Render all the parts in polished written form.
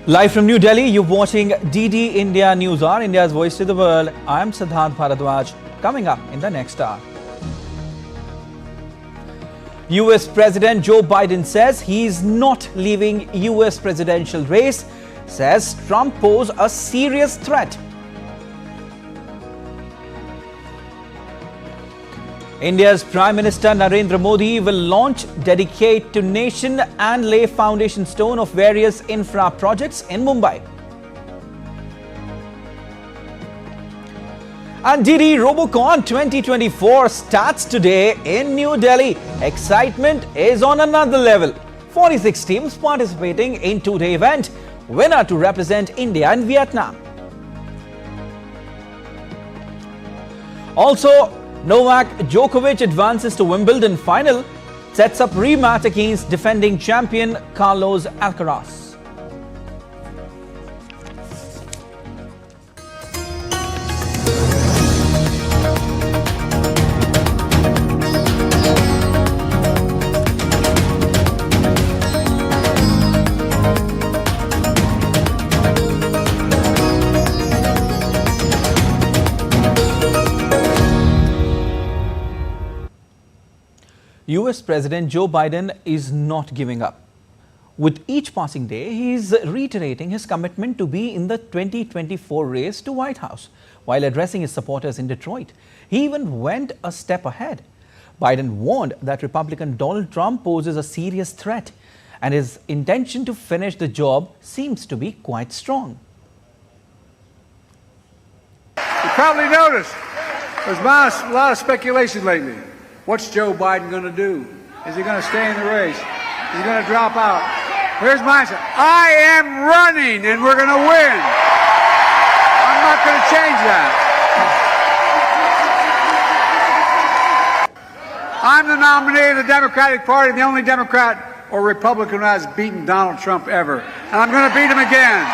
Live from New Delhi, you're watching DD India News Hour, India's voice to the world. I'm Siddharth Bharadwaj. Coming up in the next hour. US President Joe Biden says he's not leaving US presidential race, says Trump poses a serious threat. India's Prime Minister Narendra Modi will launch, dedicate to nation and lay foundation stone of various infra projects in Mumbai. And DD Robocon 2024 starts today in New Delhi. Excitement is on another level. 46 teams participating in two-day event. Winner to represent India in Vietnam. Also, Novak Djokovic advances to Wimbledon final, sets up rematch against defending champion Carlos Alcaraz. US President Joe Biden is not giving up. With each passing day, he is reiterating his commitment to be in the 2024 race to White House. While addressing his supporters in Detroit, he even went a step ahead. Biden warned that Republican Donald Trump poses a serious threat, and his intention to finish the job seems to be quite strong. You probably noticed there's a lot of speculation lately. What's Joe Biden going to do? Is he going to stay in the race? Is he going to drop out? Here's my answer. I am running and we're going to win. I'm not going to change that. I'm the nominee of the Democratic Party, the only Democrat or Republican who has beaten Donald Trump ever. And I'm going to beat him again.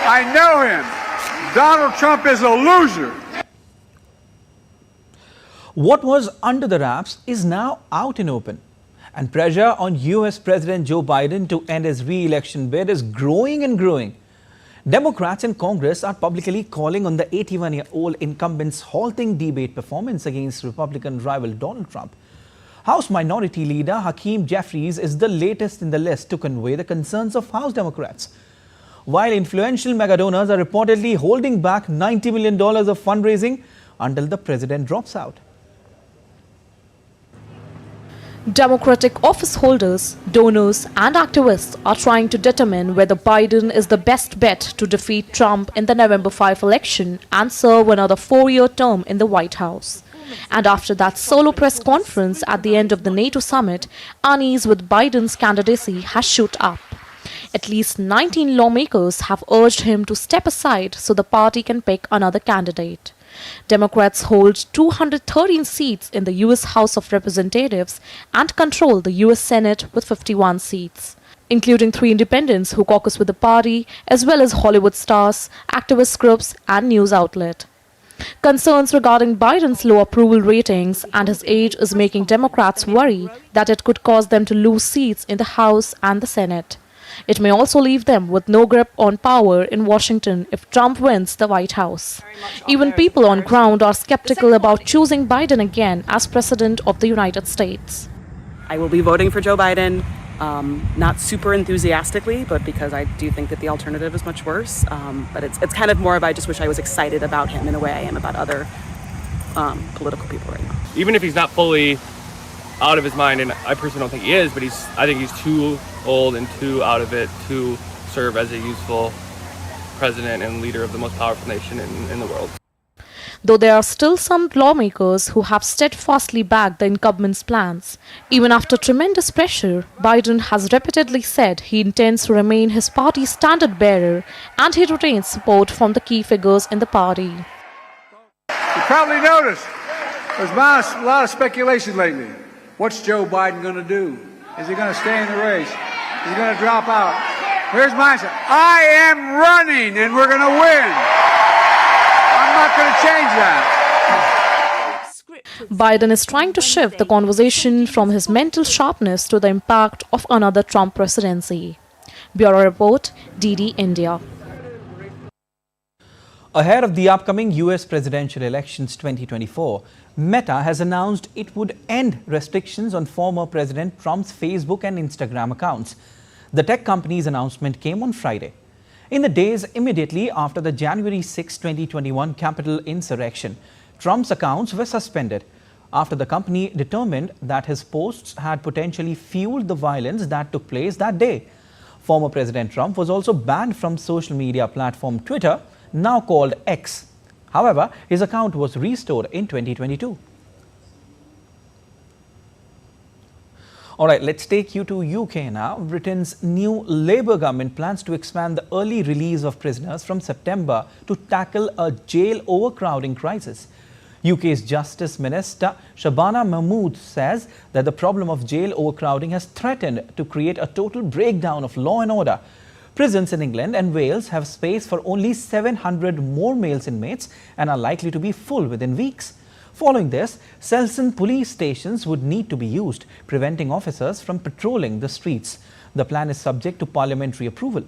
I know him. Donald Trump is a loser. What was under the wraps is now out in open, and pressure on US President Joe Biden to end his re-election bid is growing and growing. Democrats in Congress are publicly calling on the 81-year-old incumbent's halting debate performance against Republican rival Donald Trump. House Minority Leader Hakeem Jeffries is the latest in the list to convey the concerns of House Democrats. While influential mega donors are reportedly holding back $90 million of fundraising until the president drops out. Democratic office holders, donors and activists are trying to determine whether Biden is the best bet to defeat Trump in the November 5 election and serve another 4-year term in the White House. And after that solo press conference at the end of the NATO summit, unease with Biden's candidacy has shot up. At least 19 lawmakers have urged him to step aside so the party can pick another candidate. Democrats hold 213 seats in the U.S. House of Representatives and control the U.S. Senate with 51 seats, including 3 independents who caucus with the party, as well as Hollywood stars, activist groups and news outlet. Concerns regarding Biden's low approval ratings and his age is making Democrats worry that it could cause them to lose seats in the House and the Senate. It may also leave them with no grip on power in Washington if Trump wins the White House. Even people on ground are skeptical about choosing Biden again as President of the United States. I will be voting for Joe Biden, not super enthusiastically, but because I do think that the alternative is much worse. But it's kind of more of I just wish I was excited about him in a way I am about other political people right now. Even if he's not fully out of his mind, and I personally don't think he is, but I think he's too old and too out of it to serve as a useful president and leader of the most powerful nation in the world. Though there are still some lawmakers who have steadfastly backed the incumbent's plans. Even after tremendous pressure, Biden has repeatedly said he intends to remain his party's standard bearer and he retains support from the key figures in the party. You probably noticed there's a lot of speculation lately. What's Joe Biden going to do? Is he going to stay in the race? Is he going to drop out? Here's my answer. I am running and we're going to win. I'm not going to change that. Biden is trying to shift the conversation from his mental sharpness to the impact of another Trump presidency. Bureau Report, DD India. Ahead of the upcoming US presidential elections 2024, Meta has announced it would end restrictions on former President Trump's Facebook and Instagram accounts. The tech company's announcement came on Friday. In the days immediately after the January 6, 2021 Capitol insurrection, Trump's accounts were suspended after the company determined that his posts had potentially fueled the violence that took place that day. Former President Trump was also banned from social media platform Twitter, now called X. However, his account was restored in 2022. All right, let's take you to UK now. Britain's new Labour government plans to expand the early release of prisoners from September to tackle a jail overcrowding crisis. UK's Justice Minister Shabana Mahmood says that the problem of jail overcrowding has threatened to create a total breakdown of law and order. Prisons in England and Wales have space for only 700 more male inmates and are likely to be full within weeks. Following this, cells and police stations would need to be used, preventing officers from patrolling the streets. The plan is subject to parliamentary approval.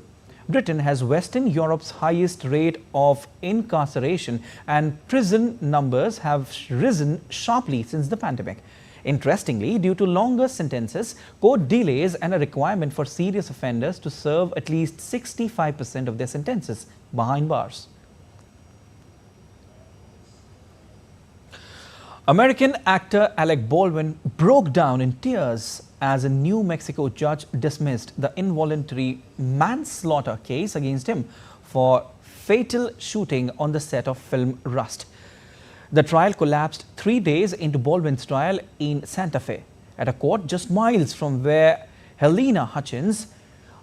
Britain has Western Europe's highest rate of incarceration, and prison numbers have risen sharply since the pandemic. Interestingly, due to longer sentences, court delays and a requirement for serious offenders to serve at least 65% of their sentences behind bars. American actor Alec Baldwin broke down in tears as a New Mexico judge dismissed the involuntary manslaughter case against him for fatal shooting on the set of film Rust. The trial collapsed 3 days into Baldwin's trial in Santa Fe, at a court just miles from where Helena Hutchins,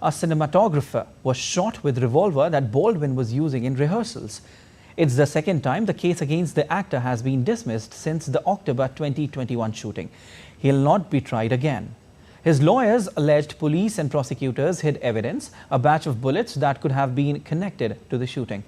a cinematographer, was shot with revolver that Baldwin was using in rehearsals. It's the second time the case against the actor has been dismissed since the October 2021 shooting. He'll not be tried again. His lawyers alleged police and prosecutors hid evidence, a batch of bullets that could have been connected to the shooting.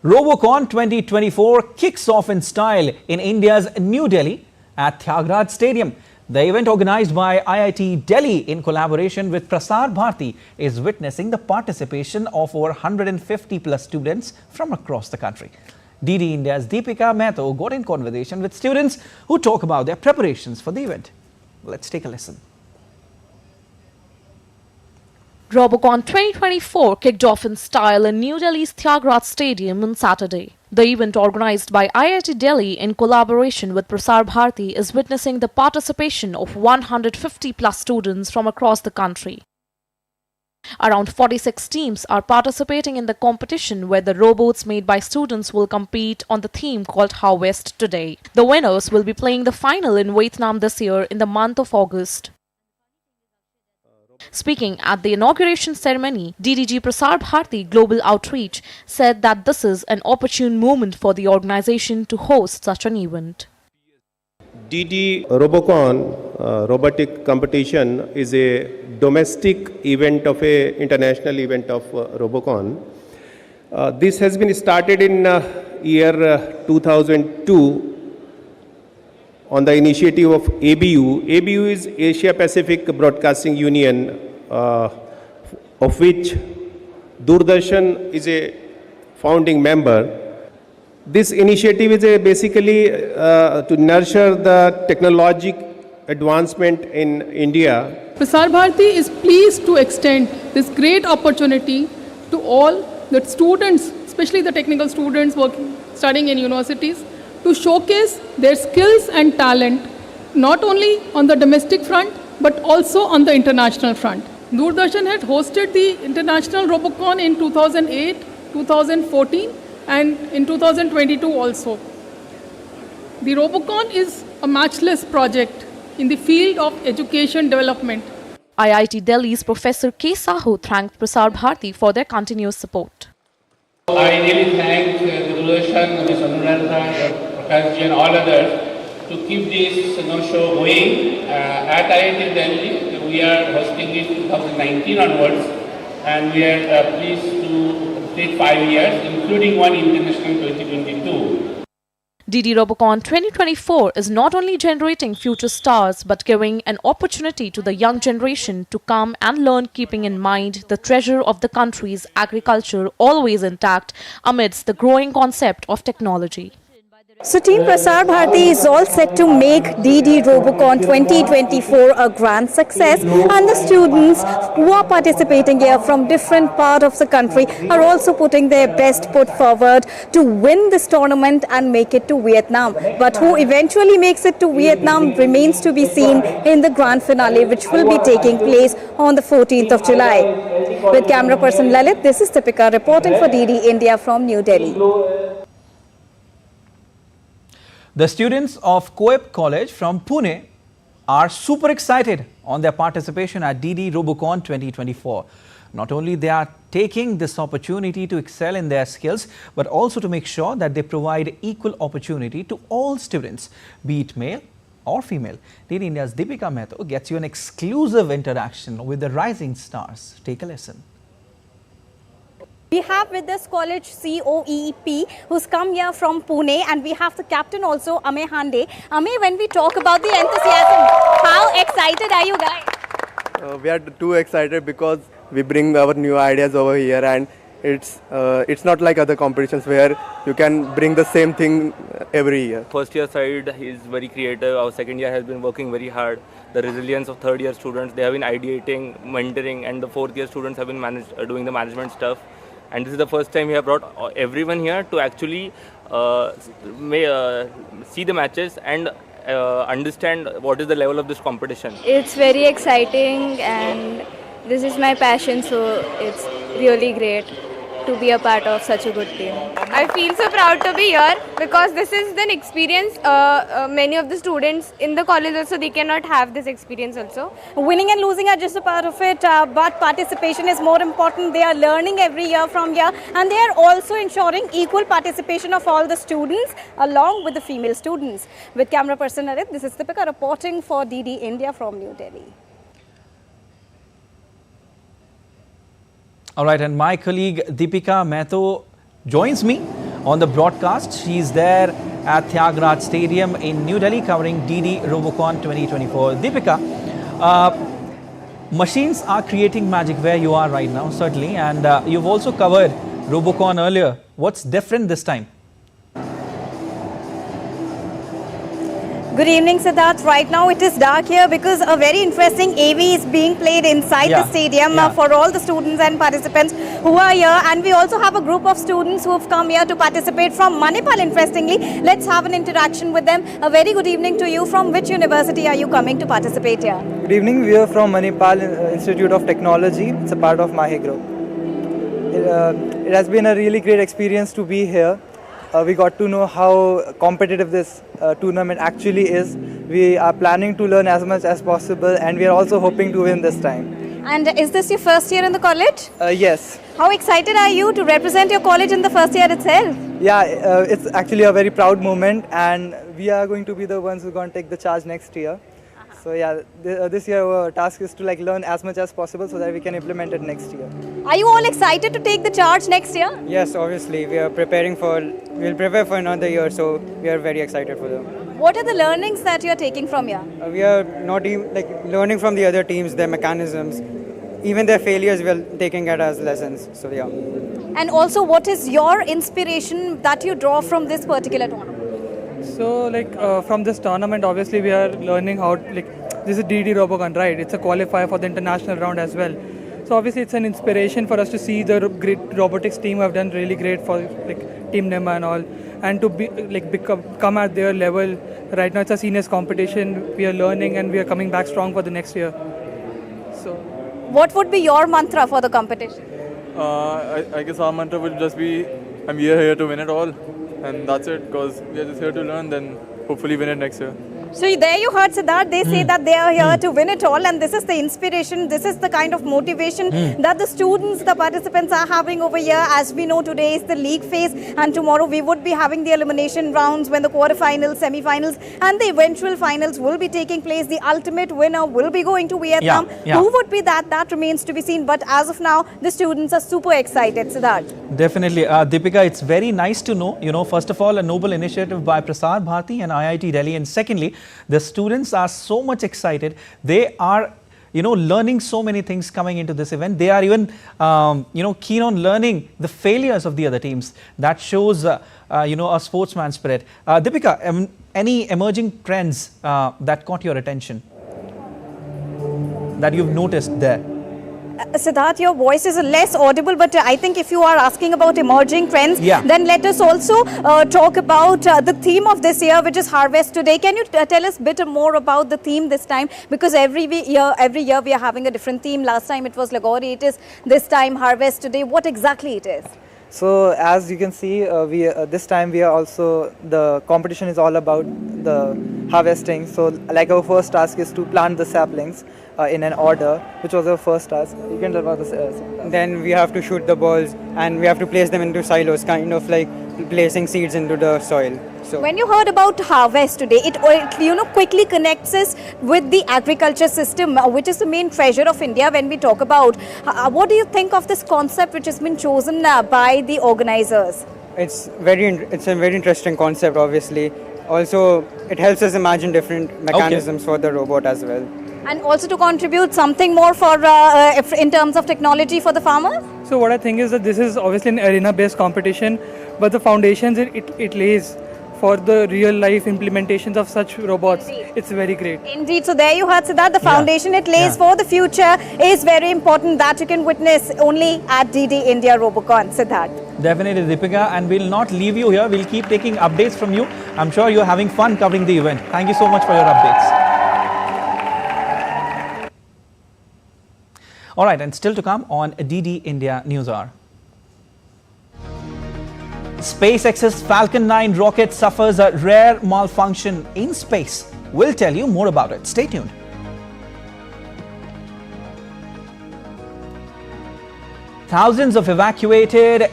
Robocon 2024 kicks off in style in India's New Delhi at Tyagraj Stadium. The event, organized by IIT Delhi in collaboration with Prasar Bharati, is witnessing the participation of over 150 plus students from across the country. DD India's Deepika Mehta got in conversation with students who talk about their preparations for the event. Let's take a listen. Robocon 2024 kicked off in style in New Delhi's Tyagraj Stadium on Saturday. The event, organized by IIT Delhi in collaboration with Prasar Bharati, is witnessing the participation of 150 plus students from across the country. Around 46 teams are participating in the competition, where the robots made by students will compete on the theme called Harvest Today. The winners will be playing the final in Vietnam this year in the month of August. Speaking at the inauguration ceremony, DDG Prasar Bharati Global Outreach said that this is an opportune moment for the organization to host such an event. DD Robocon robotic competition is a domestic event of a international event of Robocon. This has been started in year 2002 on the initiative of ABU. ABU is Asia Pacific Broadcasting Union, of which Doordarshan is a founding member. This initiative is basically to nurture the technological advancement in India. Prasar Bharati is pleased to extend this great opportunity to all the students, especially the technical students studying in universities, to showcase their skills and talent, not only on the domestic front, but also on the international front. Doordarshan had hosted the International Robocon in 2008, 2014, and in 2022 also. The Robocon is a matchless project in the field of education development. IIT Delhi's Professor K. Sahu thanked Prasar Bharati for their continuous support. I really thank Doordarshan, Ms. Amarnath, Prakashji and all others to keep this show going. At IIT Delhi, we are hosting it 2019 onwards, and we are pleased to complete 5 years, including one international 2022. DD Robocon 2024 is not only generating future stars but giving an opportunity to the young generation to come and learn, keeping in mind the treasure of the country's agriculture always intact amidst the growing concept of technology. So Team Prasar Bharati is all set to make DD Robocon 2024 a grand success, and the students who are participating here from different parts of the country are also putting their best foot forward to win this tournament and make it to Vietnam. But who eventually makes it to Vietnam remains to be seen in the grand finale, which will be taking place on the 14th of July. With camera person Lalit, this is Deepika reporting for DD India from New Delhi. The students of Coep College from Pune are super excited on their participation at DD Robocon 2024. Not only they are taking this opportunity to excel in their skills, but also to make sure that they provide equal opportunity to all students, be it male or female. DD India's Deepika Mehta gets you an exclusive interaction with the rising stars. Take a listen. We have with this college COEP who's come here from Pune, and we have the captain also, Ame Hande. Ame, when we talk about the enthusiasm, how excited are you guys? We are too excited because we bring our new ideas over here, and it's not like other competitions where you can bring the same thing every year. First year side is very creative. Our second year has been working very hard. The resilience of third year students, they have been ideating, mentoring, and the fourth year students have been doing the management stuff. And this is the first time we have brought everyone here to actually see the matches and understand what is the level of this competition. It's very exciting, and this is my passion, so it's really great to be a part of such a good team. I feel so proud to be here because this is an experience many of the students in the college also, they cannot have this experience also. Winning and losing are just a part of it, but participation is more important. They are learning every year from here, and they are also ensuring equal participation of all the students along with the female students. With camera person Arit, this is Deepika reporting for DD India from New Delhi. All right, and my colleague Deepika Mehta joins me on the broadcast. She's there at Tyagraj Stadium in New Delhi covering DD Robocon 2024. Deepika, machines are creating magic where you are right now, certainly, and you've also covered Robocon earlier. What's different this time? Good evening, Siddharth. Right now it is dark here because a very interesting AV is being played inside the stadium for all the students and participants who are here. And we also have a group of students who have come here to participate from Manipal, interestingly. Let's have an interaction with them. A very good evening to you. From which university are you coming to participate here? Good evening. We are from Manipal Institute of Technology. It's a part of Mahi Group. It has been a really great experience to be here. We got to know how competitive this tournament actually is. We are planning to learn as much as possible, and we are also hoping to win this time. And is this your first year in the college? Yes. How excited are you to represent your college in the first year itself? Yeah, it's actually a very proud moment, and we are going to be the ones who are going to take the charge next year. So yeah, this year our task is to learn as much as possible so that we can implement it next year. Are you all excited to take the charge next year? Yes, obviously. We'll prepare for another year, so we are very excited for them. What are the learnings that you are taking from here? We are not even learning from the other teams, their mechanisms, even their failures we are taking it as lessons. So yeah. And also, what is your inspiration that you draw from this particular tournament? So from this tournament, obviously we are learning how this is DD Robocon, right? It's a qualifier for the international round as well. So obviously it's an inspiration for us to see the great robotics team who have done really great for Team Nema and all, and to be come at their level. Right now it's a seniors competition. We are learning and we are coming back strong for the next year. So, what would be your mantra for the competition? I guess our mantra would just be, I'm here to win it all, and that's it. Because we are just here to learn, then hopefully win it next year. So there you heard Siddharth, they say that they are here to win it all, and this is the inspiration, this is the kind of motivation that the students, the participants are having over here. As we know, today is the league phase, and tomorrow we would be having the elimination rounds when the quarterfinals, semi-finals and the eventual finals will be taking place. The ultimate winner will be going to Vietnam. Who would be that? That remains to be seen, but as of now, the students are super excited, Siddharth. Definitely. Deepika, it's very nice to know, first of all, a noble initiative by Prasar Bharati and IIT Delhi, and secondly, the students are so much excited. They are, learning so many things coming into this event. They are even, keen on learning the failures of the other teams. That shows, a sportsman spirit. Deepika, any emerging trends that caught your attention that you've noticed there? Siddharth, your voice is less audible, but I think if you are asking about emerging trends, then let us also talk about the theme of this year, which is Harvest Today. Can you tell us a bit more about the theme this time? Because every year we are having a different theme. Last time it was Lagoritis, this time Harvest Today. What exactly it is? So as you can see, this time we are also, the competition is all about the harvesting. So like our first task is to plant the saplings in an order, which was our first task. You can tell about this. Then we have to shoot the balls and we have to place them into silos, kind of like placing seeds into the soil. So when you heard about Harvest Today, it quickly connects us with the agriculture system, which is the main treasure of India when we talk about. What do you think of this concept which has been chosen by the organizers? it's a very interesting concept, obviously. Also, it helps us imagine different mechanisms for the robot as well. And also to contribute something more for in terms of technology for the farmers? So what I think is that this is obviously an arena-based competition, but the foundations it lays for the real-life implementations of such robots. It's very great. Indeed. So there you heard, Siddharth, the foundation it lays for the future is very important, that you can witness only at DD India Robocon. Siddharth. Definitely, Deepika, and we'll not leave you here. We'll keep taking updates from you. I'm sure you're having fun covering the event. Thank you so much for your updates. All right, and still to come on DD India News Hour. SpaceX's Falcon 9 rocket suffers a rare malfunction in space. We'll tell you more about it. Stay tuned. Thousands of evacuated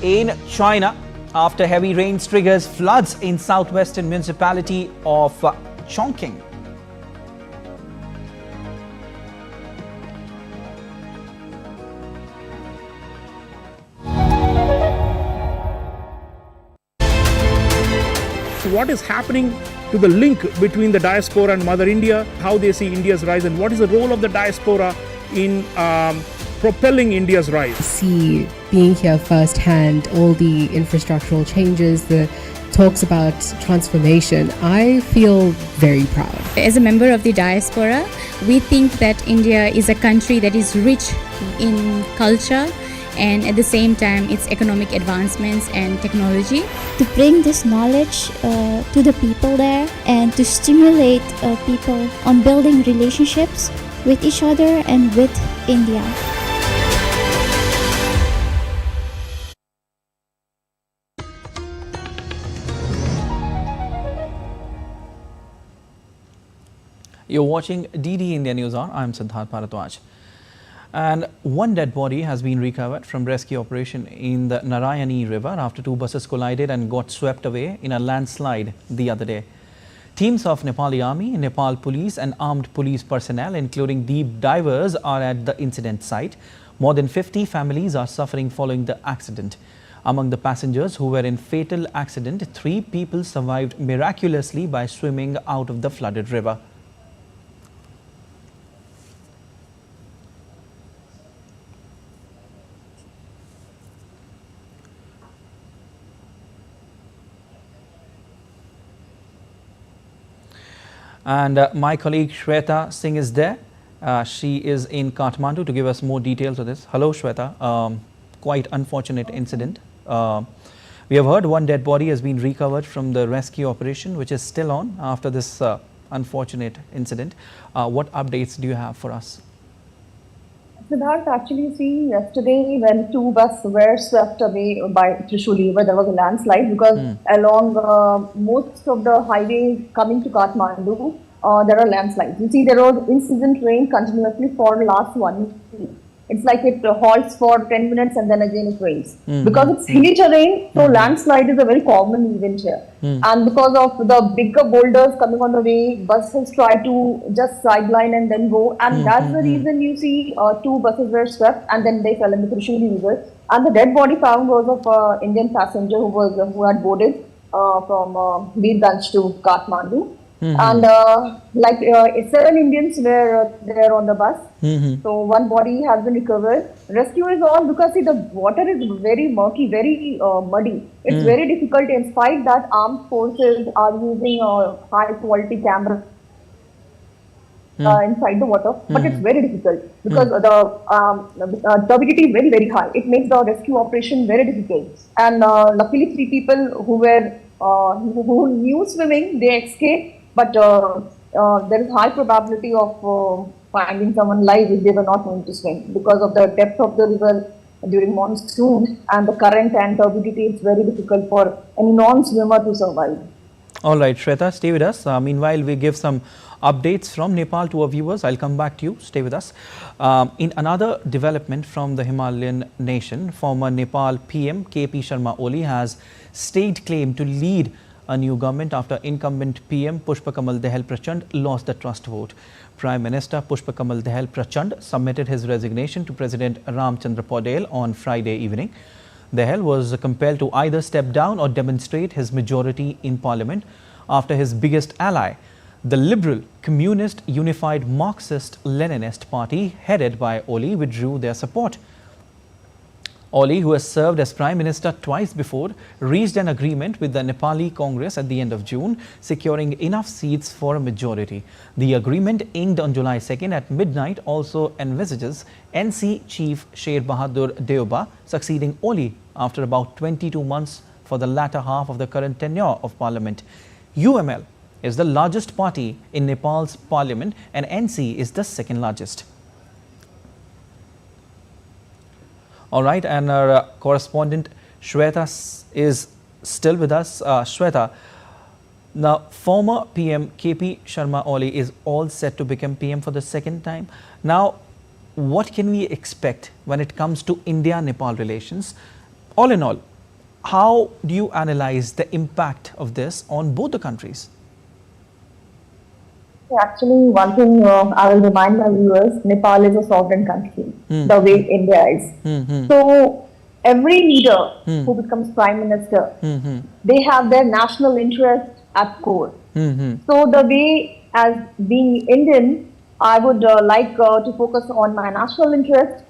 in China after heavy rains triggers floods in southwestern municipality of Chongqing. What is happening to the link between the diaspora and Mother India, how they see India's rise, and what is the role of the diaspora in propelling India's rise? See, being here firsthand, all the infrastructural changes, the talks about transformation, I feel very proud. As a member of the diaspora, we think that India is a country that is rich in culture, and at the same time its economic advancements and technology. To bring this knowledge to the people there and to stimulate people on building relationships with each other and with India. You're watching DD India News Hour. I'm Siddharth Bharadwaj. And one dead body has been recovered from rescue operation in the Narayani River after two buses collided and got swept away in a landslide the other day. Teams of Nepali Army, Nepal Police and armed police personnel, including deep divers, are at the incident site. More than 50 families are suffering following the accident. Among the passengers who were in fatal accident, 3 people survived miraculously by swimming out of the flooded river. And my colleague Shweta Singh is there. She is in Kathmandu to give us more details of this. Hello Shweta, quite unfortunate incident. We have heard one dead body has been recovered from the rescue operation, which is still on after this unfortunate incident. What updates do you have for us? Siddharth, actually, see, yesterday when two buses were swept away by Trishuli, where there was a landslide, because along most of the highways coming to Kathmandu, there are landslides. You see, there was incessant rain continuously for the last 1 week. It's like it halts for 10 minutes and then again it rains. Because it's hilly terrain, so landslide is a very common event here. And because of the bigger boulders coming on the way, buses try to just sideline and then go. And that's the reason you see two buses were swept and then they fell in the Trishuli River. And the dead body found was of an Indian passenger who had boarded from Veerganj to Kathmandu. And like 7 Indians were there on the bus. So one body has been recovered. Rescue is on because see, the water is very murky, very muddy. It's very difficult. In spite that armed forces are using high quality camera inside the water, but it's very difficult because the turbidity is very, very high. It makes the rescue operation very difficult. And luckily 3 people who were who knew swimming, they escaped. But there is high probability of finding someone alive if they were not going to swim because of the depth of the river during monsoon and the current and turbidity. It's very difficult for any non-swimmer to survive. All right, Shweta, stay with us. Meanwhile, we give some updates from Nepal to our viewers. I'll come back to you. Stay with us. In another development from the Himalayan nation, former Nepal PM KP Sharma Oli has staked claim to lead a new government after incumbent PM Pushpakamal Dahal Prachand lost the trust vote. Prime Minister Pushpakamal Dahal Prachand submitted his resignation to President Ramchandra Paudel on Friday evening. Dahal was compelled to either step down or demonstrate his majority in parliament after his biggest ally, the Liberal Communist Unified Marxist-Leninist Party headed by Oli, withdrew their support. Oli, who has served as Prime Minister twice before, reached an agreement with the Nepali Congress at the end of June, securing enough seats for a majority. The agreement, inked on July 2nd at midnight, also envisages NC Chief Sher Bahadur Deoba succeeding Oli after about 22 months for the latter half of the current tenure of Parliament. UML is the largest party in Nepal's Parliament and NC is the second largest. All right, and our correspondent Shweta is still with us. Shweta, now former PM KP Sharma Oli is all set to become PM for the second time. Now, what can we expect when it comes to India-Nepal relations? All in all, how do you analyze the impact of this on both the countries? Actually, one thing I will remind my viewers, Nepal is a sovereign country, the way India is. So, every leader who becomes Prime Minister, they have their national interest at core. So, the way as being Indian, I would like to focus on my national interest.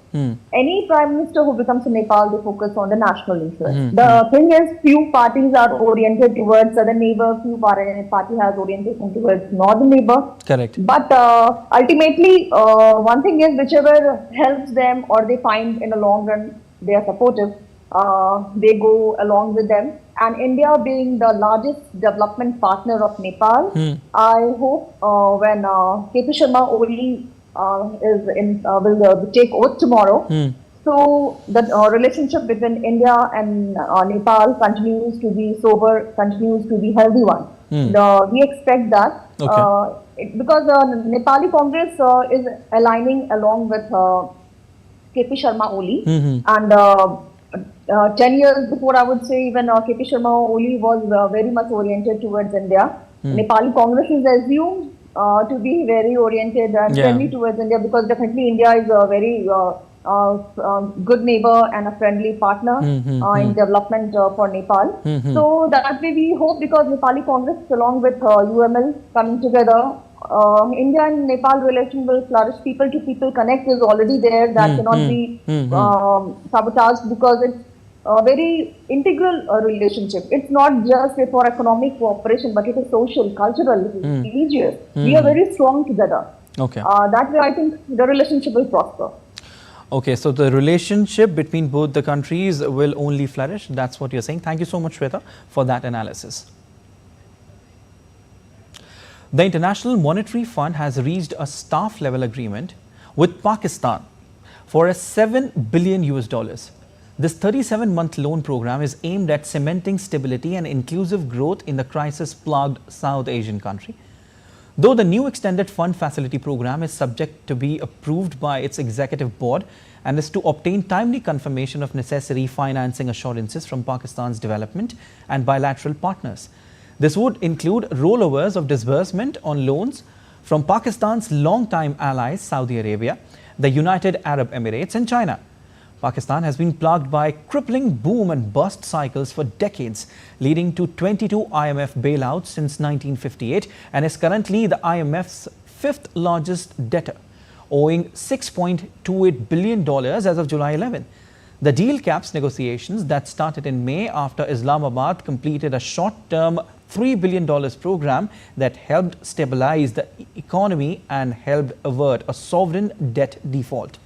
Any Prime Minister who becomes in Nepal, they focus on the national interest. The thing is, few parties are oriented towards southern neighbor, few party has orientation towards northern neighbor. Correct. But ultimately, one thing is, whichever helps them or they find in the long run, they are supportive, they go along with them. And India being the largest development partner of Nepal, I hope when KP Sharma Oli will take oath tomorrow. So the relationship between India and Nepal continues to be sober, continues to be healthy one. We expect that because Nepali Congress is aligning along with KP Sharma Oli, and 10 years before, I would say even KP Sharma Oli was very much oriented towards India. Nepali Congress is assumed to be very oriented and friendly towards India because definitely India is a very good neighbor and a friendly partner in development for Nepal. So that way we hope because Nepali Congress along with UML coming together, India and Nepal relation will flourish. People to people connect is already there. That cannot be sabotaged because it's a very integral relationship. It's not just for economic cooperation, but it is social, cultural, religious. We are very strong together. Okay. That way I think the relationship will prosper. Okay, so the relationship between both the countries will only flourish. That's what you're saying. Thank you so much, Shweta, for that analysis. The International Monetary Fund has reached a staff-level agreement with Pakistan for a $7 billion US. This 37-month loan program is aimed at cementing stability and inclusive growth in the crisis-plagued South Asian country. Though the new extended fund facility program is subject to be approved by its executive board and is to obtain timely confirmation of necessary financing assurances from Pakistan's development and bilateral partners. This would include rollovers of disbursement on loans from Pakistan's long-time allies Saudi Arabia, the United Arab Emirates and China. Pakistan has been plagued by crippling boom and bust cycles for decades, leading to 22 IMF bailouts since 1958 and is currently the IMF's fifth largest debtor, owing $6.28 billion as of July 11. The deal caps negotiations that started in May after Islamabad completed a short-term $3 billion program that helped stabilize the economy and helped avert a sovereign debt default.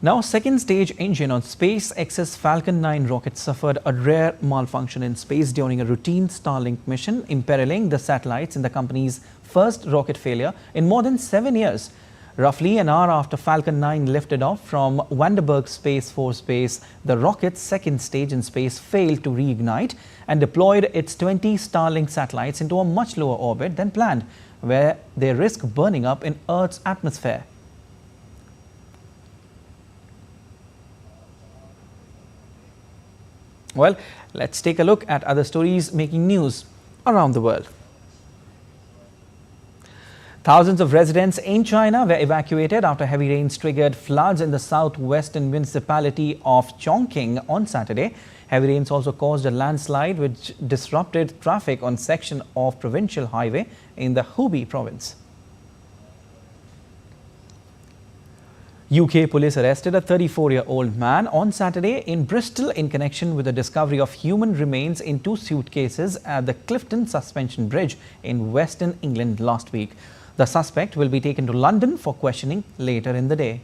Now, second stage engine on SpaceX's Falcon 9 rocket suffered a rare malfunction in space during a routine Starlink mission, imperiling the satellites in the company's first rocket failure in more than 7 years. Roughly an hour after Falcon 9 lifted off from Vandenberg Space Force Base, the rocket's second stage in space failed to reignite and deployed its 20 Starlink satellites into a much lower orbit than planned, where they risk burning up in Earth's atmosphere. Well, let's take a look at other stories making news around the world. Thousands of residents in China were evacuated after heavy rains triggered floods in the southwestern municipality of Chongqing on Saturday. Heavy rains also caused a landslide which disrupted traffic on a section of provincial highway in the Hubei province. UK police arrested a 34-year-old man on Saturday in Bristol in connection with the discovery of human remains in 2 suitcases at the Clifton Suspension Bridge in Western England last week. The suspect will be taken to London for questioning later in the day.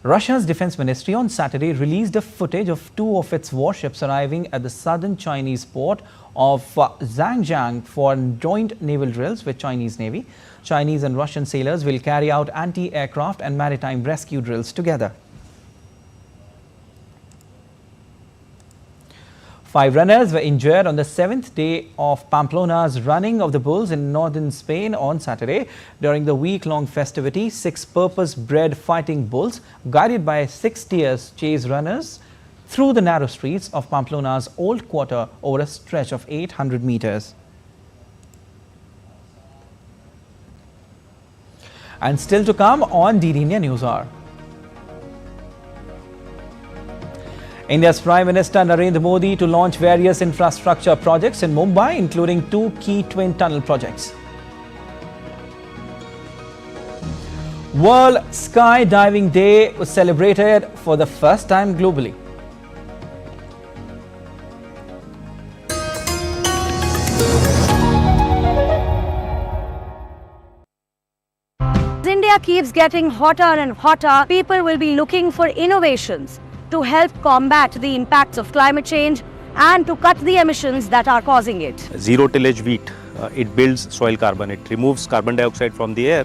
Russia's defense ministry on Saturday released a footage of 2 of its warships arriving at the southern Chinese port of Zhangjiang for joint naval drills with Chinese Navy. Chinese and Russian sailors will carry out anti-aircraft and maritime rescue drills together. 5 runners were injured on the 7th day of Pamplona's running of the bulls in northern Spain on Saturday. During the week-long festivity, 6 purpose-bred fighting bulls, guided by 6 steers, chased runners through the narrow streets of Pamplona's old quarter over a stretch of 800 meters. And still to come on DD India News Hour. India's Prime Minister Narendra Modi to launch various infrastructure projects in Mumbai, including 2 key twin tunnel projects. World Skydiving Day was celebrated for the first time globally. India keeps getting hotter and hotter, people will be looking for innovations to help combat the impacts of climate change and to cut the emissions that are causing it. Zero tillage wheat, it builds soil carbon. It removes carbon dioxide from the air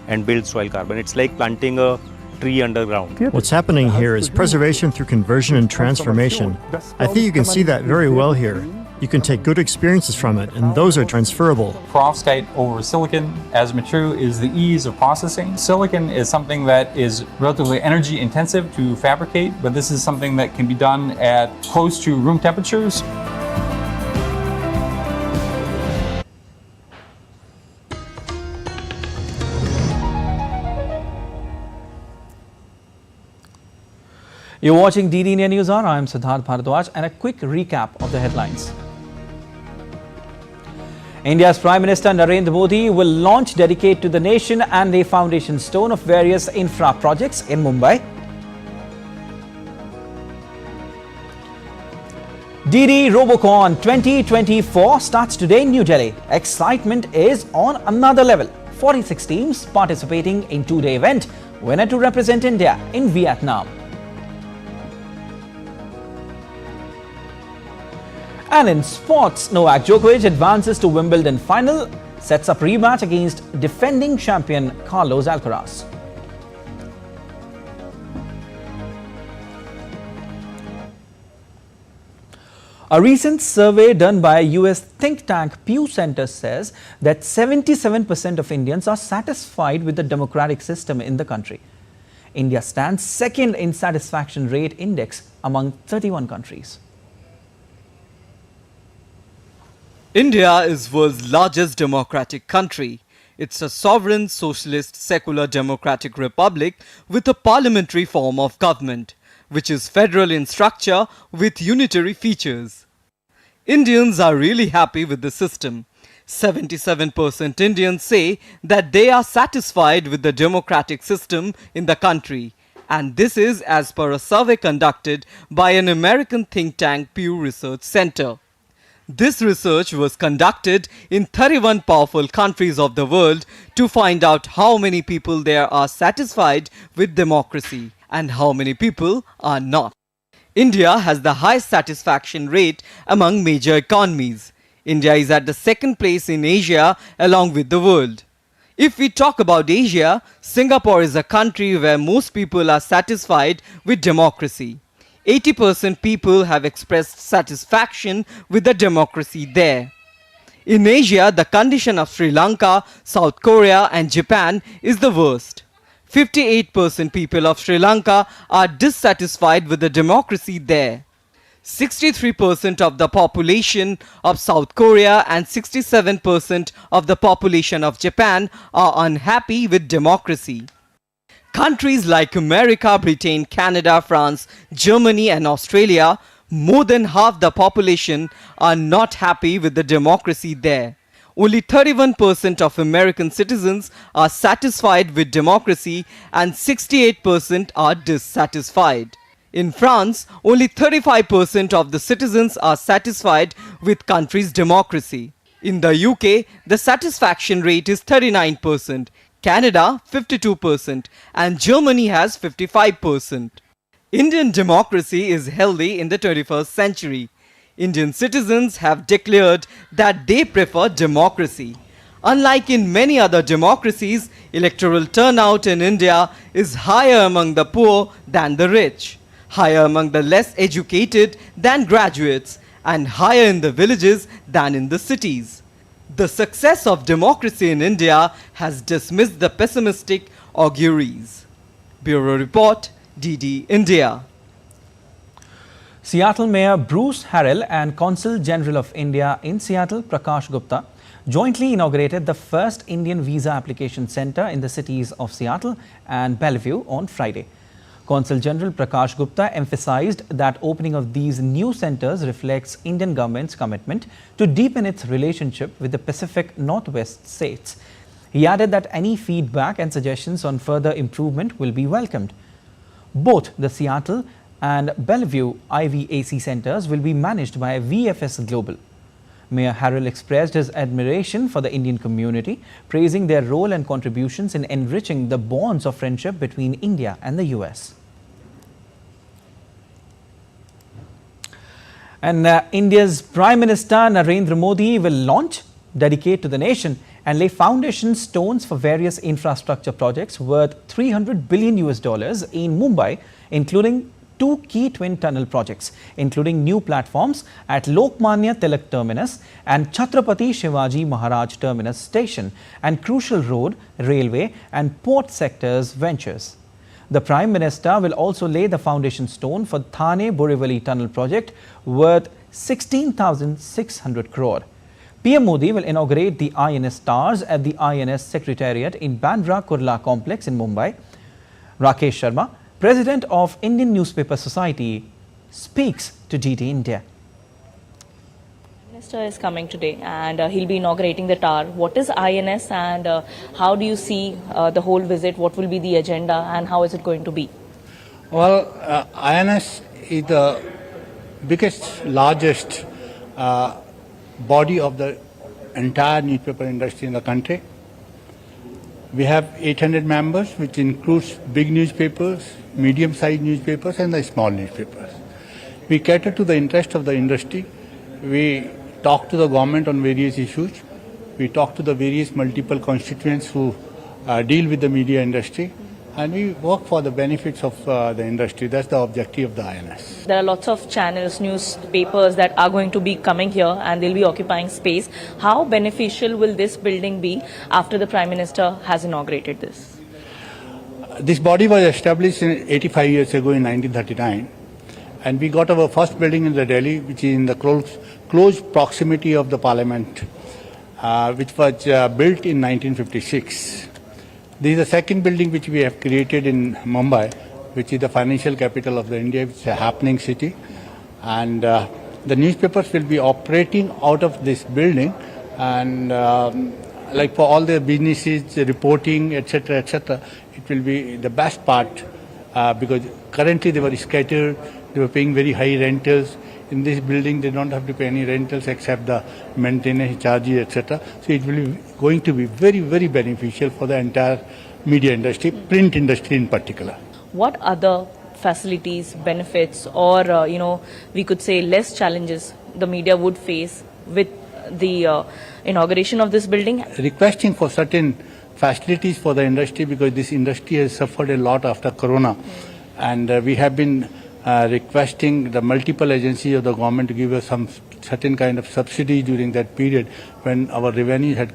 and builds soil carbon. It's like planting a tree underground. What's happening here is preservation through conversion and transformation. I think you can see that very well here. You can take good experiences from it, and those are transferable. Perovskite over silicon as material is the ease of processing. Silicon is something that is relatively energy intensive to fabricate, but this is something that can be done at close to room temperatures. You're watching DD India News Hour. I am Siddharth Bharadwaj, and a quick recap of the headlines. India's Prime Minister Narendra Modi will launch Dedicate to the Nation and lay foundation stone of various infra projects in Mumbai. DD Robocon 2024 starts today in New Delhi. Excitement is on another level. 46 teams participating in 2-day event. Winner to represent India in Vietnam. And in sports, Novak Djokovic advances to Wimbledon final. sets up rematch against defending champion Carlos Alcaraz. A recent survey done by US think tank Pew Center says that 77% of Indians are satisfied with the democratic system in the country. India stands second in satisfaction rate index among 31 countries. India is world's largest democratic country. It's a sovereign, socialist, secular democratic republic with a parliamentary form of government, which is federal in structure with unitary features. Indians are really happy with the system. 77% Indians say that they are satisfied with the democratic system in the country. And this is as per a survey conducted by an American think tank Pew Research Center. This research was conducted in 31 powerful countries of the world to find out how many people there are satisfied with democracy and how many people are not. India has the highest satisfaction rate among major economies. India is at the second place in Asia along with the world. If we talk about Asia, Singapore is a country where most people are satisfied with democracy. 80% people have expressed satisfaction with the democracy there. In Asia, the condition of Sri Lanka, South Korea and Japan is the worst. 58% people of Sri Lanka are dissatisfied with the democracy there. 63% of the population of South Korea and 67% of the population of Japan are unhappy with democracy. Countries like America, Britain, Canada, France, Germany and Australia, more than half the population are not happy with the democracy there. Only 31% of American citizens are satisfied with democracy and 68% are dissatisfied. In France, only 35% of the citizens are satisfied with country's democracy. In the UK, the satisfaction rate is 39%, Canada 52% and Germany has 55%. Indian democracy is healthy in the 21st century. Indian citizens have declared that they prefer democracy. Unlike in many other democracies, electoral turnout in India is higher among the poor than the rich, higher among the less educated than graduates, and higher in the villages than in the cities. The success of democracy in India has dismissed the pessimistic auguries. Bureau Report, DD India. Seattle Mayor Bruce Harrell and Consul General of India in Seattle, Prakash Gupta, jointly inaugurated the first Indian visa application center in the cities of Seattle and Bellevue on Friday. Consul General Prakash Gupta emphasized that opening of these new centers reflects Indian government's commitment to deepen its relationship with the Pacific Northwest states. He added that any feedback and suggestions on further improvement will be welcomed. Both the Seattle and Bellevue IVAC centers will be managed by VFS Global. Mayor Harrell expressed his admiration for the Indian community, praising their role and contributions in enriching the bonds of friendship between India and the US. And India's Prime Minister Narendra Modi will launch, dedicate to the nation and lay foundation stones for various infrastructure projects worth $300 billion in Mumbai, including two key twin tunnel projects, including new platforms at Lokmanya Tilak Terminus and Chhatrapati Shivaji Maharaj Terminus Station and crucial road, railway and port sectors ventures. The Prime Minister will also lay the foundation stone for Thane-Borivali Tunnel project worth 16,600 crore. PM Modi will inaugurate the INS Towers at the INS Secretariat in Bandra Kurla Complex in Mumbai. Rakesh Sharma, President of Indian Newspaper Society, speaks to DD India. The Minister is coming today and he'll be inaugurating the tower. What is INS and how do you see the whole visit? What will be the agenda and how is it going to be? Well, INS is the biggest, largest body of the entire newspaper industry in the country. We have 800 members, which includes big newspapers, medium-sized newspapers and the small newspapers. We cater to the interest of the industry. We talk to the government on various issues. We talk to the various multiple constituents who deal with the media industry, and we work for the benefits of the industry. That's the objective of the INS. There are lots of channels, newspapers that are going to be coming here and they'll be occupying space. How beneficial will this building be after the Prime Minister has inaugurated this? This body was established 85 years ago in 1939, and we got our first building in the Delhi, which is in the close proximity of the Parliament, which was built in 1956. This is the second building which we have created in Mumbai, which is the financial capital of the India, which is a happening city. And the newspapers will be operating out of this building, and like for all the businesses, reporting, etc., etc., it will be the best part because currently they were scattered, they were paying very high rentals. In this building, they don't have to pay any rentals except the maintenance charges, etc. So it will be going to be very, very beneficial for the entire media industry, print industry in particular. What other facilities, benefits, or we could say less challenges the media would face with the inauguration of this building? Requesting for certain facilities for the industry, because this industry has suffered a lot after Corona, and we have been requesting the multiple agencies of the government to give us some certain kind of subsidy during that period when our revenue had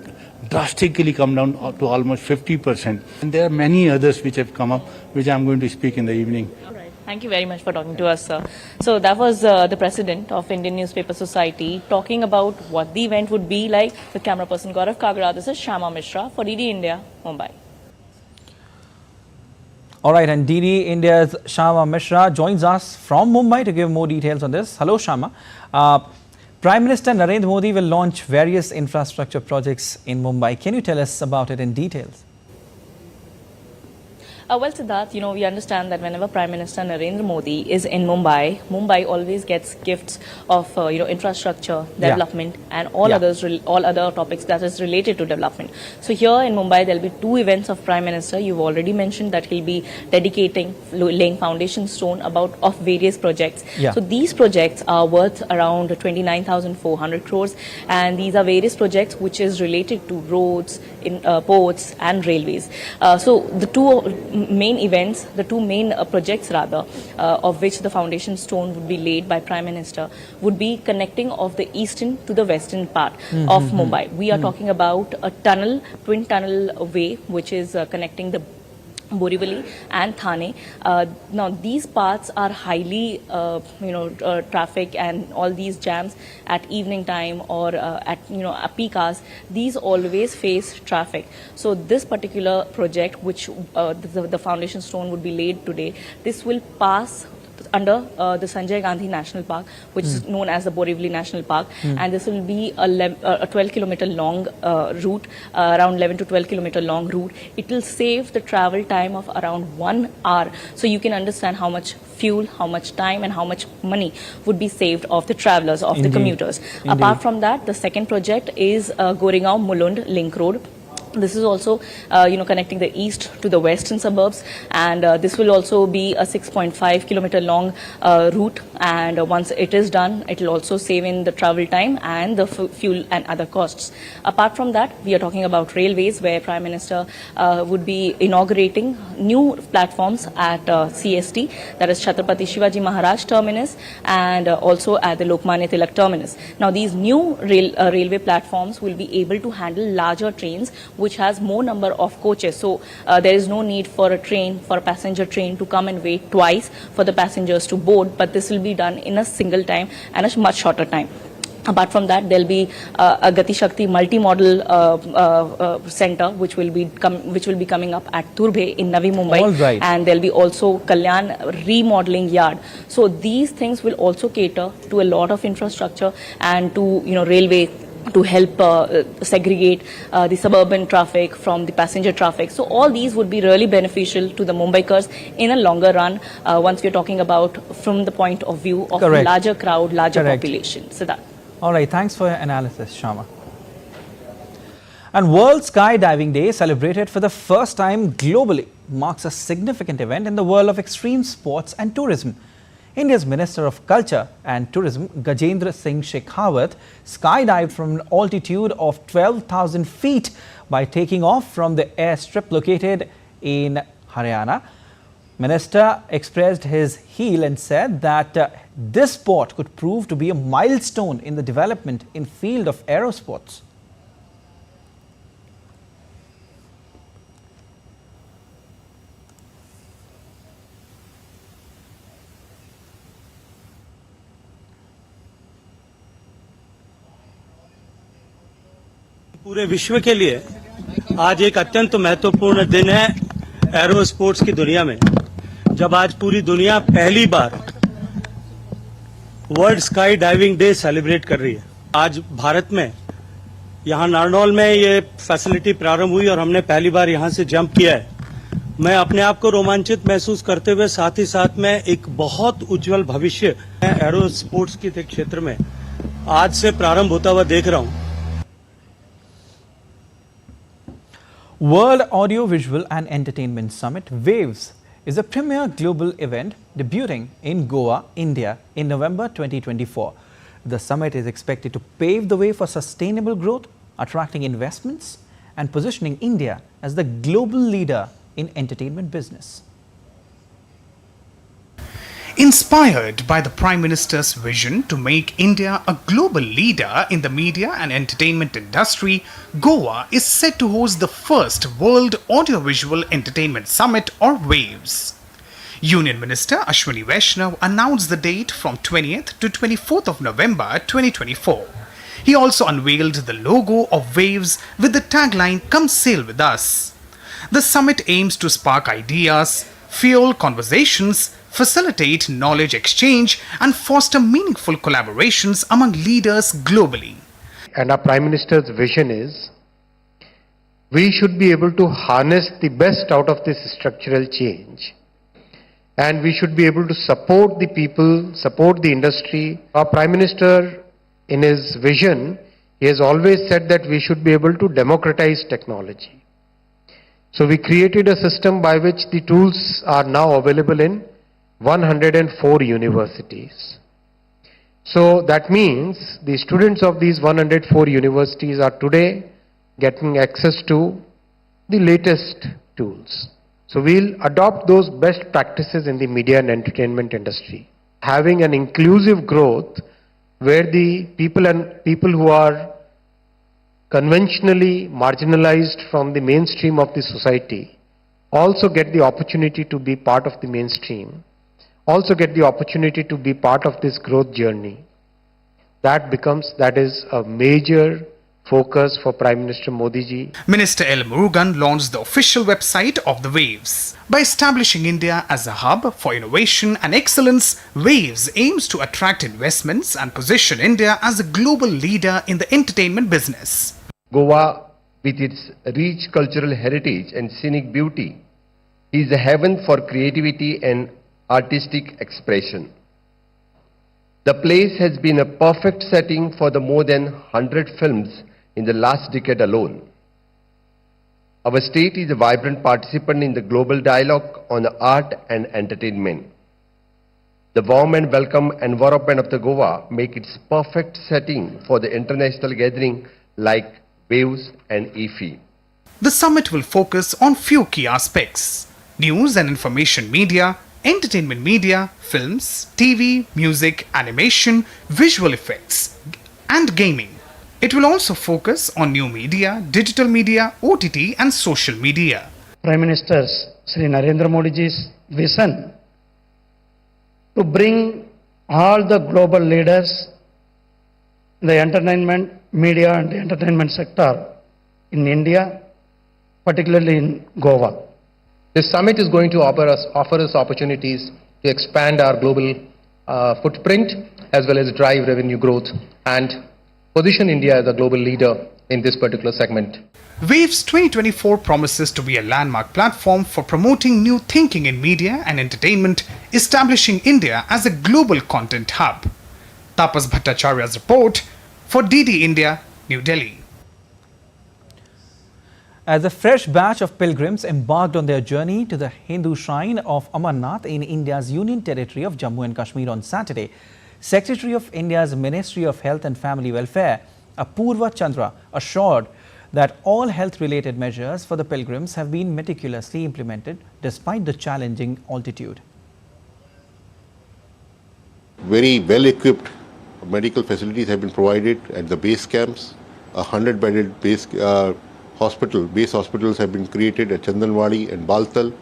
drastically come down to almost 50%. And there are many others which have come up, which I'm going to speak in the evening. All right. Thank you very much for talking to us, sir. So that was the president of Indian Newspaper Society talking about what the event would be like. With camera person Gaurav Kagra, this is Shama Mishra for DD India, Mumbai. All right, and DD India's Shama Mishra joins us from Mumbai to give more details on this. Hello, Shama. Prime Minister Narendra Modi will launch various infrastructure projects in Mumbai. Can you tell us about it in details? Well, Siddharth, we understand that whenever Prime Minister Narendra Modi is in Mumbai, Mumbai always gets gifts of, infrastructure, development, and all other topics that is related to development. So here in Mumbai, there will be two events of Prime Minister. You've already mentioned that he'll be laying foundation stone of various projects. So these projects are worth around 29,400 crores, and these are various projects which is related to roads, ports, and railways. So the two main projects of which the foundation stone would be laid by Prime Minister would be connecting of the eastern to the western part of Mumbai. We are talking about a twin tunnel way, which is connecting the Borivali and Thane. Now these parts are highly traffic, and all these jams at evening time or at peak hours, these always face traffic. So this particular project, which the foundation stone would be laid today, this will pass under the Sanjay Gandhi National Park, which is known as the Borivali National Park, and this will be a 12-kilometer long route, around 11 to 12-kilometer long route. It will save the travel time of around 1 hour. So you can understand how much fuel, how much time, and how much money would be saved of the travelers, of the commuters. Apart from that, the second project is Goregaon-Mulund Link Road. This is also, connecting the east to the western suburbs, and this will also be a 6.5 kilometer long route. And once it is done, it will also save in the travel time and the fuel and other costs. Apart from that, we are talking about railways, where Prime Minister would be inaugurating new platforms at CST, that is Chhatrapati Shivaji Maharaj Terminus, and also at the Lokmanya Tilak Terminus. Now, these new railway platforms will be able to handle larger trains, which has more number of coaches. So there is no need for a passenger train to come and wait twice for the passengers to board, but this will be done in a single time and a much shorter time. Apart from that, there will be a Gati Shakti multi-model center, which will be coming up at Turbhe in Navi Mumbai, and there will be also Kalyan remodeling yard. So these things will also cater to a lot of infrastructure and to railway, to help segregate the suburban traffic from the passenger traffic. So all these would be really beneficial to the Mumbaikars in a longer run, once we are talking about from the point of view of a larger crowd, larger population. So that. All right, thanks for your analysis, Shama. And World Skydiving Day, celebrated for the first time globally, marks a significant event in the world of extreme sports and tourism. India's Minister of Culture and Tourism, Gajendra Singh Shekhawat, skydived from an altitude of 12,000 feet by taking off from the airstrip located in Haryana. Minister expressed his heel and said that this sport could prove to be a milestone in the development in field of aerosports. पूरे विश्व के लिए आज एक अत्यंत महत्वपूर्ण दिन है एरो स्पोर्ट्स की दुनिया में, जब आज पूरी दुनिया पहली बार world sky diving day celebrate कर रही है। आज भारत में यहाँ नारनौल में ये फैसिलिटी प्रारंभ हुई और हमने पहली बार यहाँ से जंप किया है। मैं अपने आप को रोमांचित महसूस करते हुए साथ ही साथ में एक बहुत उज्जवल भविष्य एरो स्पोर्ट्स के क्षेत्र में आज से प्रारंभ होता हुआ देख रहा हूँ। World Audiovisual and Entertainment Summit WAVES is a premier global event debuting in Goa, India in November 2024. The summit is expected to pave the way for sustainable growth, attracting investments and positioning India as the global leader in entertainment business. Inspired by the Prime Minister's vision to make India a global leader in the media and entertainment industry, Goa is set to host the first World Audiovisual Entertainment Summit or WAVES. Union Minister Ashwini Vaishnav announced the date from 20th to 24th of November 2024. He also unveiled the logo of WAVES with the tagline "Come Sail With Us." The summit aims to spark ideas, fuel conversations, facilitate knowledge exchange and foster meaningful collaborations among leaders globally. And our Prime Minister's vision is we should be able to harness the best out of this structural change. And we should be able to support the people, support the industry. Our Prime Minister, in his vision, he has always said that we should be able to democratize technology. So we created a system by which the tools are now available in 104 universities. So that means the students of these 104 universities are today getting access to the latest tools. So we'll adopt those best practices in the media and entertainment industry, having an inclusive growth where the people who are conventionally marginalized from the mainstream of the society also get the opportunity to be part of the mainstream, also get the opportunity to be part of this growth journey. That is a major focus for Prime Minister Modi ji. Minister L. Murugan launched the official website of the WAVES. By establishing India as a hub for innovation and excellence, WAVES aims to attract investments and position India as a global leader in the entertainment business. Goa, with its rich cultural heritage and scenic beauty, is a heaven for creativity and artistic expression. The place has been a perfect setting for the more than 100 films in the last decade alone. Our state is a vibrant participant in the global dialogue on art and entertainment. The warm and welcome environment of the Goa make its perfect setting for the international gathering like WAVES and IFI. The summit will focus on few key aspects: news and information media, entertainment media, films, TV, music, animation, visual effects, and gaming. It will also focus on new media, digital media, OTT, and social media. Prime Minister Sri Narendra Modi ji's vision to bring all the global leaders in the entertainment, media, and entertainment sector in India, particularly in Goa. This summit is going to offer us opportunities to expand our global footprint as well as drive revenue growth and position India as a global leader in this particular segment. WAVES 2024 promises to be a landmark platform for promoting new thinking in media and entertainment, establishing India as a global content hub. Tapas Bhattacharya's report for DD India, New Delhi. As a fresh batch of pilgrims embarked on their journey to the Hindu shrine of Amarnath in India's Union Territory of Jammu and Kashmir on Saturday, Secretary of India's Ministry of Health and Family Welfare, Apurva Chandra, assured that all health-related measures for the pilgrims have been meticulously implemented despite the challenging altitude. Very well-equipped medical facilities have been provided at the base camps. 100-bedded base hospitals have been created at Chandanwadi and Baltal.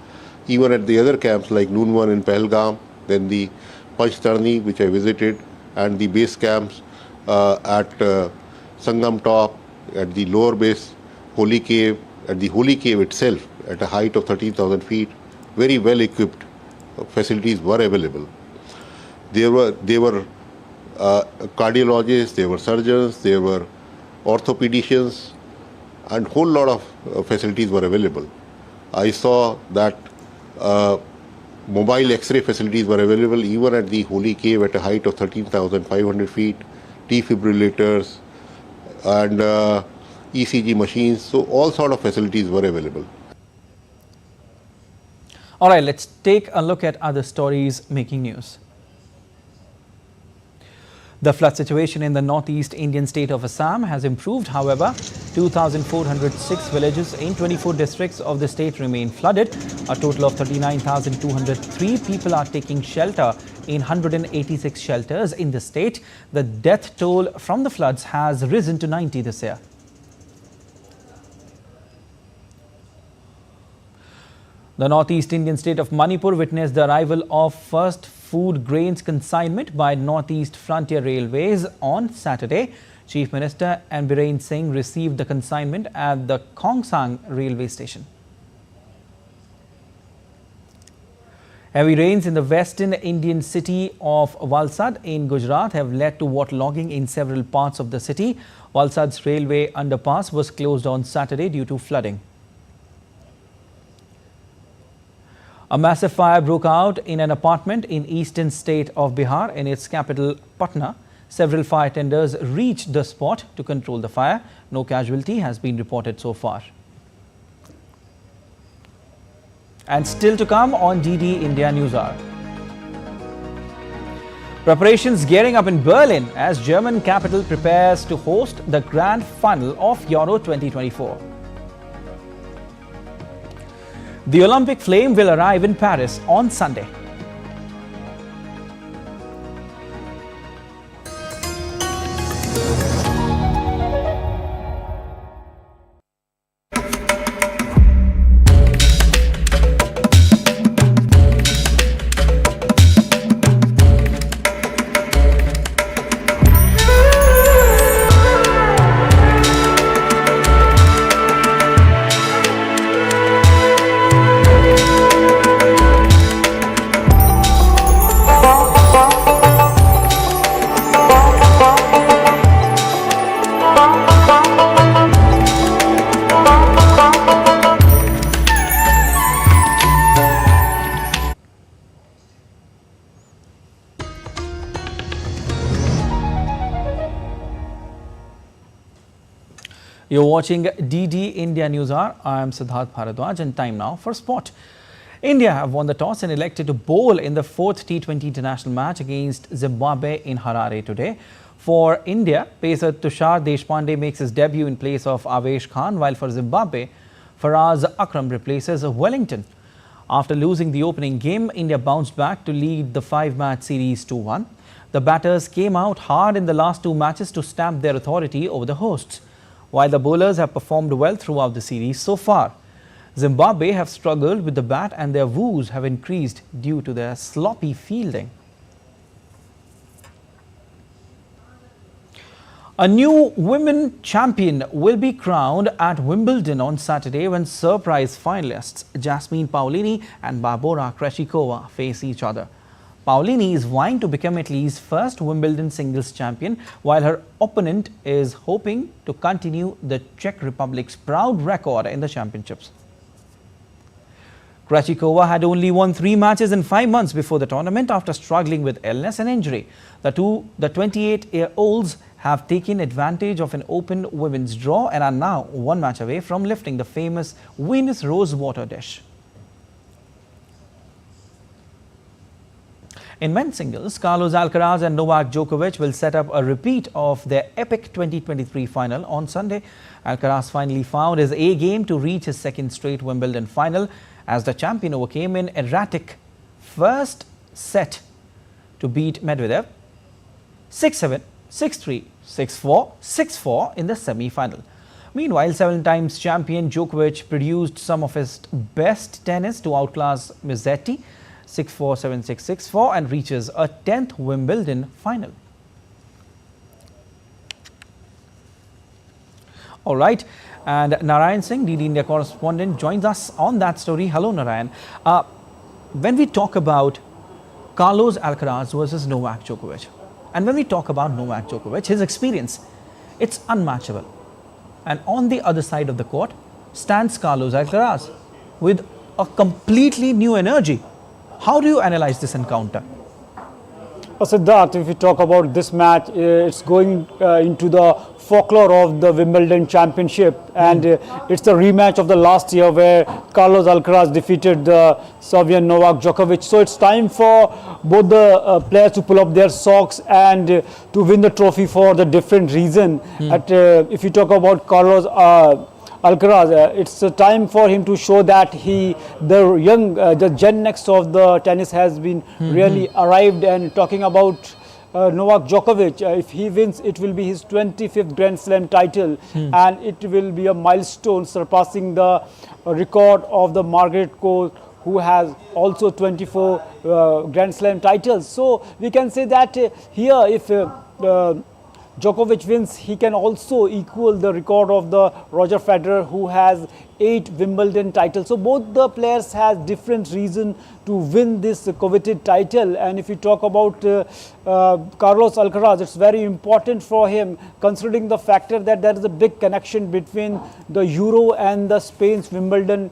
Even at the other camps like Noonwan in Pahalgam, then the Panchtarni, which I visited, and the base camps at Sangam Top, at the lower base Holy Cave, at the Holy Cave itself at a height of 13,000 feet. Very well-equipped facilities were available. There were cardiologists, there were surgeons, there were orthopedicians, and whole lot of facilities were available. I saw that mobile X-ray facilities were available even at the Holy Cave at a height of 13,500 feet, defibrillators and ECG machines. So all sort of facilities were available. All right, let's take a look at other stories making news. The flood situation in the northeast Indian state of Assam has improved. However, 2,406 villages in 24 districts of the state remain flooded. A total of 39,203 people are taking shelter in 186 shelters in the state. The death toll from the floods has risen to 90 this year. The northeast Indian state of Manipur witnessed the arrival of first food grains consignment by Northeast Frontier Railways on Saturday. Chief Minister Biren Singh received the consignment at the Khongsang railway station. Heavy rains in the western Indian city of Valsad in Gujarat have led to waterlogging in several parts of the city. Valsad's railway underpass was closed on Saturday due to flooding. A massive fire broke out in an apartment in eastern state of Bihar in its capital Patna. Several fire tenders reached the spot to control the fire. No casualty has been reported so far. And still to come on DD India News Hour. Preparations gearing up in Berlin as German capital prepares to host the grand final of Euro 2024. The Olympic flame will arrive in Paris on Sunday. You're watching DD India News Hour. I am Siddharth Bharadwaj and time now for sport. India have won the toss and elected to bowl in the fourth T20 international match against Zimbabwe in Harare today. For India, pacer Tushar Deshpande makes his debut in place of Avesh Khan, while for Zimbabwe, Faraz Akram replaces Wellington. After losing the opening game, India bounced back to lead the 5-match series 2-1. The batters came out hard in the last two matches to stamp their authority over the hosts, while the bowlers have performed well throughout the series so far. Zimbabwe have struggled with the bat and their woes have increased due to their sloppy fielding. A new women champion will be crowned at Wimbledon on Saturday when surprise finalists Jasmine Paolini and Barbora Krejcikova face each other. Paolini is vying to become Italy's first Wimbledon singles champion, while her opponent is hoping to continue the Czech Republic's proud record in the championships. Krejcikova had only won 3 matches in 5 months before the tournament after struggling with illness and injury. The 28-year-olds have taken advantage of an open women's draw and are now one match away from lifting the famous Venus Rosewater dish. In men's singles, Carlos Alcaraz and Novak Djokovic will set up a repeat of their epic 2023 final on Sunday. Alcaraz finally found his A game to reach his second straight Wimbledon final as the champion overcame an erratic first set to beat Medvedev 6-7, 6-3, 6-4, 6-4 in the semi-final. Meanwhile, 7 times champion Djokovic produced some of his best tennis to outclass Musetti 6-4, 7-6, 6-4 and reaches a 10th Wimbledon final. All right, and Narayan Singh, DD India correspondent, joins us on that story. Hello, Narayan. When we talk about Carlos Alcaraz versus Novak Djokovic, and when we talk about Novak Djokovic, his experience, it's unmatchable. And on the other side of the court stands Carlos Alcaraz with a completely new energy. How do you analyze this encounter? Siddharth, if we talk about this match, it's going into the folklore of the Wimbledon Championship, and it's the rematch of the last year where Carlos Alcaraz defeated the Serbian Novak Djokovic. So it's time for both the players to pull up their socks and to win the trophy for the different reason. If you talk about Carlos Alcaraz, it's a time for him to show that the Gen Next of the tennis has been really arrived. And talking about Novak Djokovic, if he wins, it will be his 25th Grand Slam title, and it will be a milestone surpassing the record of the Margaret Court, who has also 24 Grand Slam titles. So we can say that here, if Djokovic wins, he can also equal the record of the Roger Federer, who has 8 Wimbledon titles. So both the players have different reason to win this coveted title. And if you talk about Carlos Alcaraz, it's very important for him, considering the factor that there is a big connection between the Euro and the Spain's Wimbledon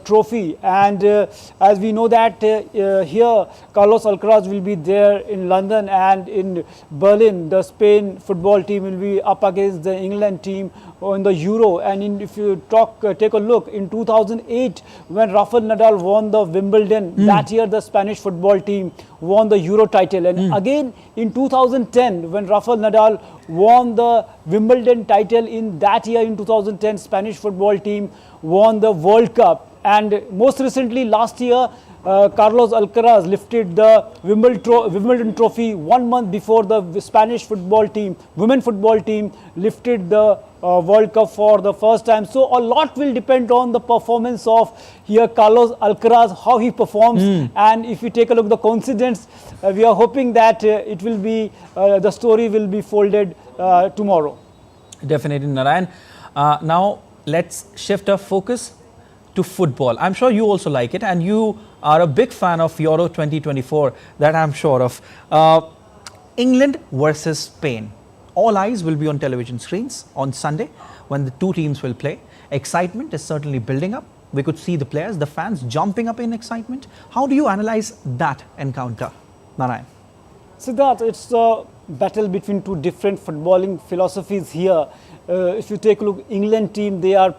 trophy. And as we know that here Carlos Alcaraz will be there in London, and in Berlin the Spain football team will be up against the England team in the Euro. And if you take a look, in 2008 when Rafael Nadal won the Wimbledon, that year the Spanish football team won the Euro title. And again in 2010 when Rafael Nadal won the Wimbledon title, in that year in 2010 Spanish football team won the World Cup. And most recently last year Carlos Alcaraz lifted the Wimbledon trophy 1 month before the Spanish football team, women football team, lifted the World Cup for the first time. So a lot will depend on the performance of here Carlos Alcaraz, how he performs. And if you take a look at the coincidence, we are hoping that it will be the story will be folded tomorrow. Definitely, Narayan. Now let's shift our focus to football. I'm sure you also like it, and you are a big fan of Euro 2024, that I'm sure of. England versus Spain. All eyes will be on television screens on Sunday when the two teams will play. Excitement is certainly building up. We could see the players, the fans jumping up in excitement. How do you analyze that encounter, Narayan? Siddharth, it's a battle between two different footballing philosophies here. If you take a look, England team, they are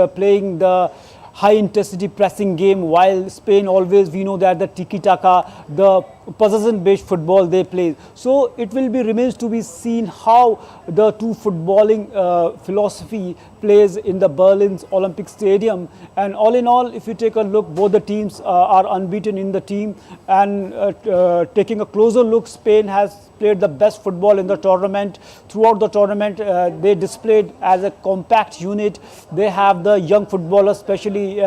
playing the high intensity pressing game, while Spain always, we know that the tiki-taka, the possession based football they play. So it will be remains to be seen how the two footballing philosophy plays in the Berlin's Olympic Stadium. And all in all, if you take a look, both the teams are unbeaten in the team. And taking a closer look, Spain has played the best football in the tournament. Throughout the tournament, they displayed as a compact unit. They have the young footballers, especially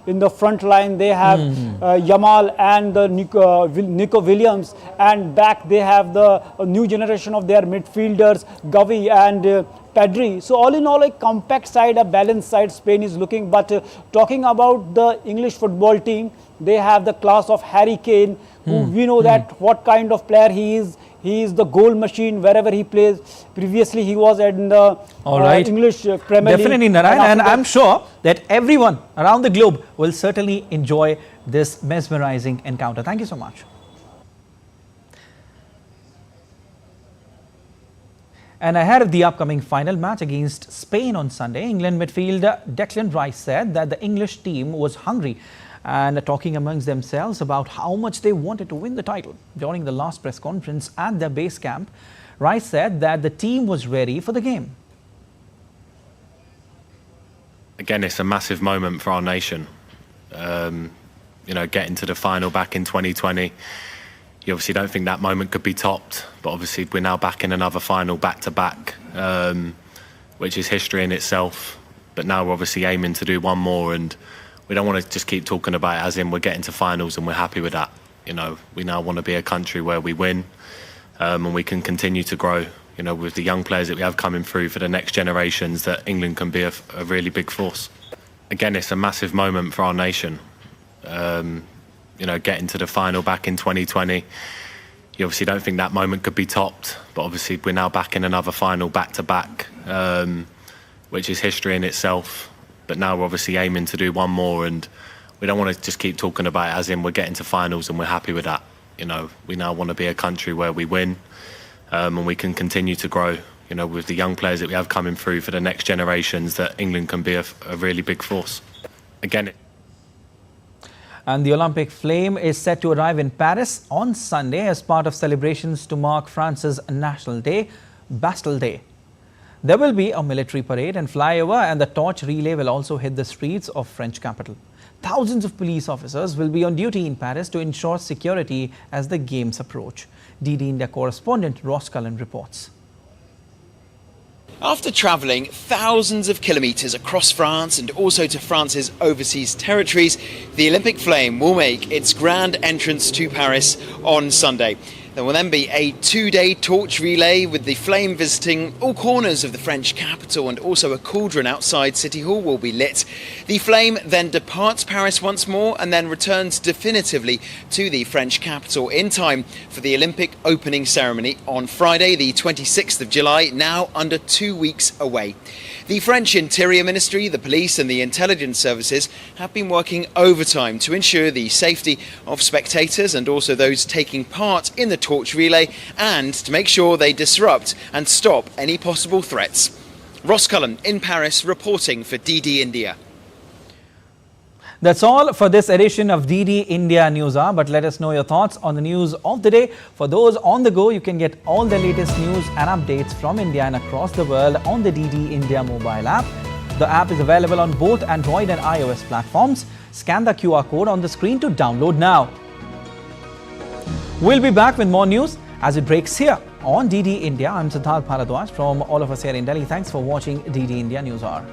in the front line. They have Yamal and the Nico Williams, and back they have the new generation of their midfielders, Gavi and Pedri. So all in all, a compact side, a balanced side Spain is looking. But talking about the English football team, they have the class of Harry Kane, who we know that what kind of player he is. He is the goal machine wherever he plays. Previously, he was in the English Premier League. Definitely, Narayan, and I'm sure that everyone around the globe will certainly enjoy this mesmerizing encounter. Thank you so much. And ahead of the upcoming final match against Spain on Sunday, England midfielder Declan Rice said that the English team was hungry and talking amongst themselves about how much they wanted to win the title. During the last press conference at their base camp, Rice said that the team was ready for the game. Again, it's a massive moment for our nation. You know, getting to the final back in 2020, you obviously don't think that moment could be topped, but obviously we're now back in another final back-to-back, which is history in itself. But now we're obviously aiming to do one more, and we don't want to just keep talking about it as in we're getting to finals and we're happy with that. You know, we now want to be a country where we win and we can continue to grow, you know, with the young players that we have coming through for the next generations, that England can be a really big force. Again, it's a massive moment for our nation. You know, getting to the final back in 2020, you obviously don't think that moment could be topped, but obviously we're now back in another final back-to-back, which is history in itself. But now we're obviously aiming to do one more, and we don't want to just keep talking about it as in we're getting to finals and we're happy with that. You know, we now want to be a country where we win and we can continue to grow, you know, with the young players that we have coming through for the next generations, that England can be a really big force. Again, And the Olympic flame is set to arrive in Paris on Sunday as part of celebrations to mark France's National Day, Bastille Day. There will be a military parade and flyover, and the torch relay will also hit the streets of French capital. Thousands of police officers will be on duty in Paris to ensure security as the games approach. DD India correspondent Ross Cullen reports. After travelling thousands of kilometres across France and also to France's overseas territories, the Olympic flame will make its grand entrance to Paris on Sunday. There will then be a two-day torch relay with the flame visiting all corners of the French capital, and also a cauldron outside City Hall will be lit. The flame then departs Paris once more and then returns definitively to the French capital in time for the Olympic opening ceremony on Friday, the 26th of July, now under 2 weeks away. The French Interior Ministry, the police and the intelligence services have been working overtime to ensure the safety of spectators and also those taking part in the torch relay, and to make sure they disrupt and stop any possible threats. Ross Cullen in Paris reporting for DD India. That's all for this edition of DD India News Hour, but let us know your thoughts on the news of the day. For those on the go, you can get all the latest news and updates from India and across the world on the DD India mobile app. The app is available on both Android and iOS platforms. Scan the QR code on the screen to download now. We'll be back with more news as it breaks here on DD India. I'm Siddharth Bharadwaj from all of us here in Delhi. Thanks for watching DD India News Hour.